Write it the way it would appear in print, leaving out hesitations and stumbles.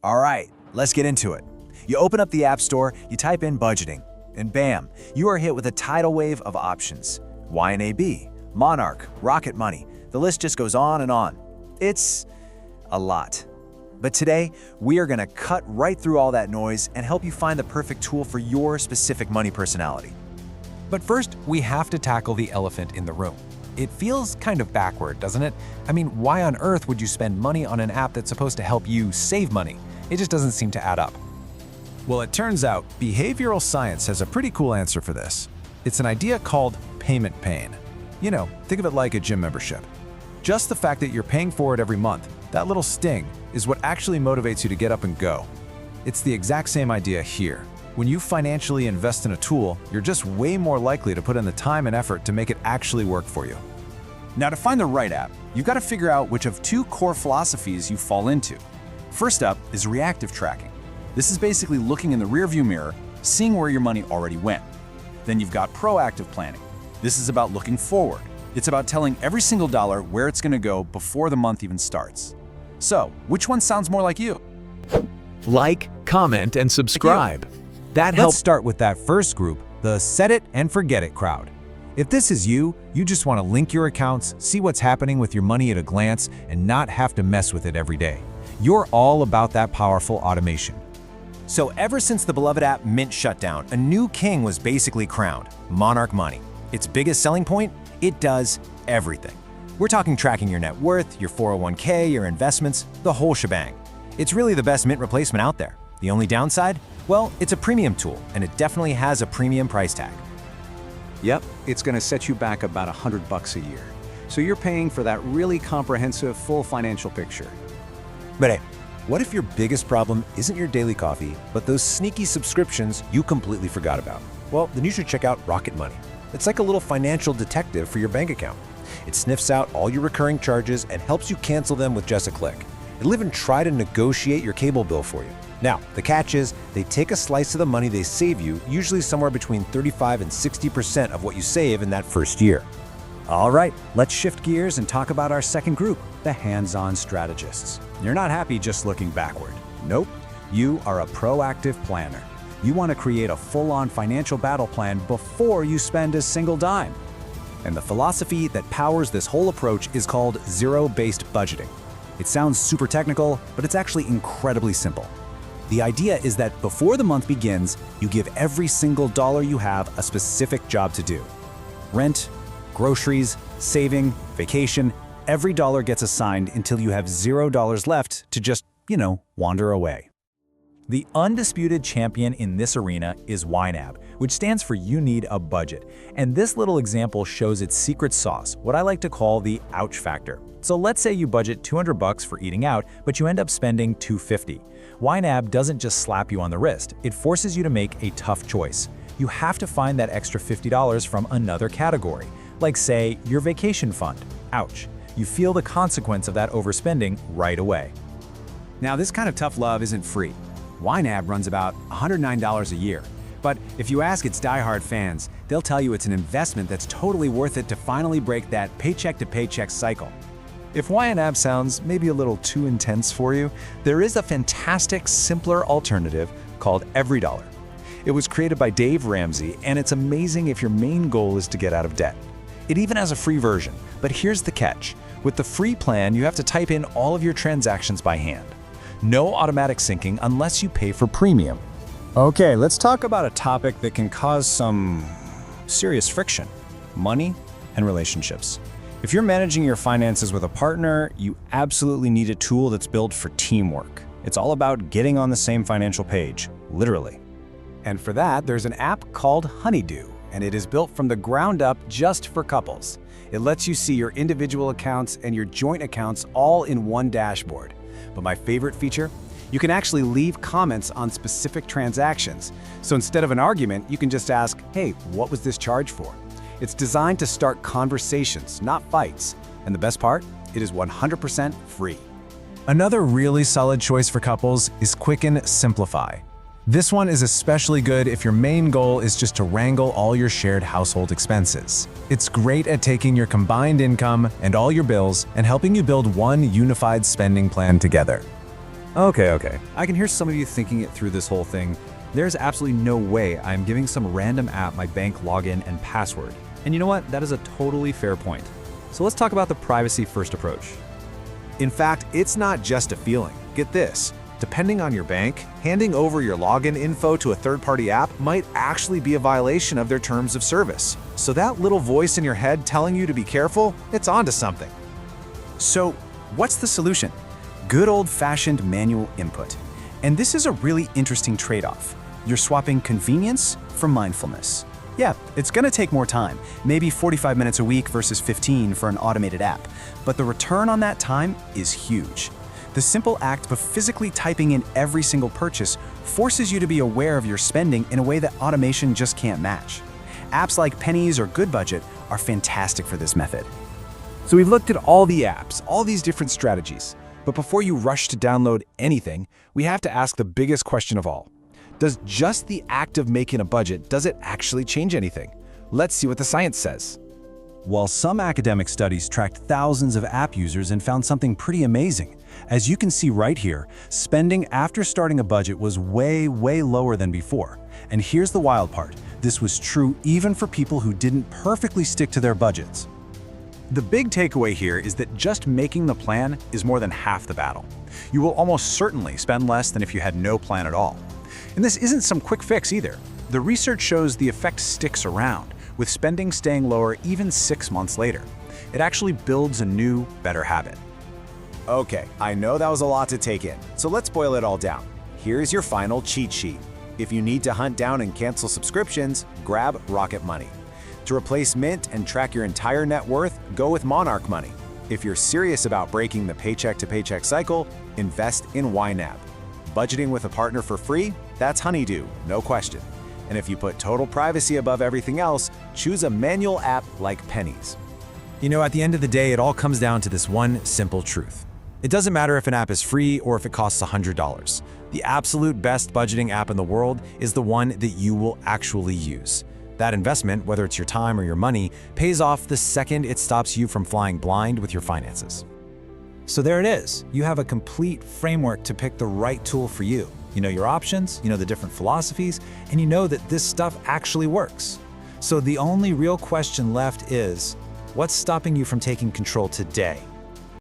All right, let's get into it. You open up the App Store, you type in budgeting, and bam, you are hit with a tidal wave of options. YNAB, Monarch, Rocket Money, the list just goes on and on. It's a lot. But today, we are gonna cut right through all that noise and help you find the perfect tool for your specific money personality. But first, we have to tackle the elephant in the room. It feels kind of backward, doesn't it? I mean, why on earth would you spend money on an app that's supposed to help you save money? It just doesn't seem to add up. Well, it turns out behavioral science has a pretty cool answer for this. It's an idea called payment pain. You know, think of it like a gym membership. Just the fact that you're paying for it every month, that little sting, is what actually motivates you to get up and go. It's the exact same idea here. When you financially invest in a tool, you're just way more likely to put in the time and effort to make it actually work for you. Now, to find the right app, you've got to figure out which of two core philosophies you fall into. First up is reactive tracking. This is basically looking in the rearview mirror, seeing where your money already went. Then you've got proactive planning. This is about looking forward. It's about telling every single dollar where it's going to go before the month even starts. So, which one sounds more like you? Like, comment, and subscribe. That Let's helps. start with that first group, the set it and forget it crowd. If this is you, you just want to link your accounts, see what's happening with your money at a glance, and not have to mess with it every day. You're all about that powerful automation. So ever since the beloved app Mint shut down, a new king was basically crowned, Monarch Money. Its biggest selling point? It does everything. We're talking tracking your net worth, your 401k, your investments, the whole shebang. It's really the best Mint replacement out there. The only downside? Well, it's a premium tool, and it definitely has a premium price tag. Yep, it's going to set you back about $100 a year. So you're paying for that really comprehensive, full financial picture. But hey, what if your biggest problem isn't your daily coffee, but those sneaky subscriptions you completely forgot about? Well, then you should check out Rocket Money. It's like a little financial detective for your bank account. It sniffs out all your recurring charges and helps you cancel them with just a click. It'll even try to negotiate your cable bill for you. Now, the catch is, they take a slice of the money they save you, usually somewhere between 35 and 60% of what you save in that first year. All right, let's shift gears and talk about our second group, the hands-on strategists. You're not happy just looking backward. Nope, you are a proactive planner. You want to create a full-on financial battle plan before you spend a single dime. And the philosophy that powers this whole approach is called zero-based budgeting. It sounds super technical, but it's actually incredibly simple. The idea is that before the month begins, you give every single dollar you have a specific job to do. Rent, groceries, saving, vacation, every dollar gets assigned until you have $0 left to just, wander away. The undisputed champion in this arena is YNAB, which stands for You Need a Budget. And this little example shows its secret sauce, what I like to call the ouch factor. So let's say you budget $200 for eating out, but you end up spending $250. YNAB doesn't just slap you on the wrist, it forces you to make a tough choice. You have to find that extra $50 from another category, like say, your vacation fund. Ouch. You feel the consequence of that overspending right away. Now, this kind of tough love isn't free. YNAB runs about $109 a year. But if you ask its diehard fans, they'll tell you it's an investment that's totally worth it to finally break that paycheck-to-paycheck cycle. If YNAB sounds maybe a little too intense for you, there is a fantastic, simpler alternative called EveryDollar. It was created by Dave Ramsey, and it's amazing if your main goal is to get out of debt. It even has a free version, but here's the catch. With the free plan, you have to type in all of your transactions by hand. No automatic syncing unless you pay for premium. Okay, let's talk about a topic that can cause some serious friction: money and relationships. If you're managing your finances with a partner, you absolutely need a tool that's built for teamwork. It's all about getting on the same financial page, literally. And for that, there's an app called Honeydue, and it is built from the ground up just for couples. It lets you see your individual accounts and your joint accounts all in one dashboard. But my favorite feature? You can actually leave comments on specific transactions. So instead of an argument, you can just ask, hey, what was this charge for? It's designed to start conversations, not fights. And the best part? It is 100% free. Another really solid choice for couples is Quicken Simplifi. This one is especially good if your main goal is just to wrangle all your shared household expenses. It's great at taking your combined income and all your bills and helping you build one unified spending plan together. Okay. I can hear some of you thinking it through this whole thing. There's absolutely no way I'm giving some random app my bank login and password. And you know what? That is a totally fair point. So let's talk about the privacy-first approach. In fact, it's not just a feeling. Get this. Depending on your bank, handing over your login info to a third-party app might actually be a violation of their terms of service. So that little voice in your head telling you to be careful, it's onto something. So, what's the solution? Good old-fashioned manual input. And this is a really interesting trade-off. You're swapping convenience for mindfulness. Yeah, it's gonna take more time, maybe 45 minutes a week versus 15 for an automated app, but the return on that time is huge. The simple act of physically typing in every single purchase forces you to be aware of your spending in a way that automation just can't match. Apps like Pennies or Good Budget are fantastic for this method. So we've looked at all the apps, all these different strategies. But before you rush to download anything, we have to ask the biggest question of all. Does just the act of making a budget, does it actually change anything? Let's see what the science says. While some academic studies tracked thousands of app users and found something pretty amazing, as you can see right here, spending after starting a budget was way lower than before. And here's the wild part. This was true even for people who didn't perfectly stick to their budgets. The big takeaway here is that just making the plan is more than half the battle. You will almost certainly spend less than if you had no plan at all. And this isn't some quick fix either. The research shows the effect sticks around, with spending staying lower even 6 months later. It actually builds a new, better habit. Okay, I know that was a lot to take in, so let's boil it all down. Here's your final cheat sheet. If you need to hunt down and cancel subscriptions, grab Rocket Money. To replace Mint and track your entire net worth, go with Monarch Money. If you're serious about breaking the paycheck-to-paycheck cycle, invest in YNAB. Budgeting with a partner for free? That's Honeydue, no question. And if you put total privacy above everything else, choose a manual app like Pennies. You know, at the end of the day, it all comes down to this one simple truth. It doesn't matter if an app is free or if it costs $100. The absolute best budgeting app in the world is the one that you will actually use. That investment, whether it's your time or your money, pays off the second it stops you from flying blind with your finances. So there it is. You have a complete framework to pick the right tool for you. You know your options, you know the different philosophies, and you know that this stuff actually works. So the only real question left is, what's stopping you from taking control today?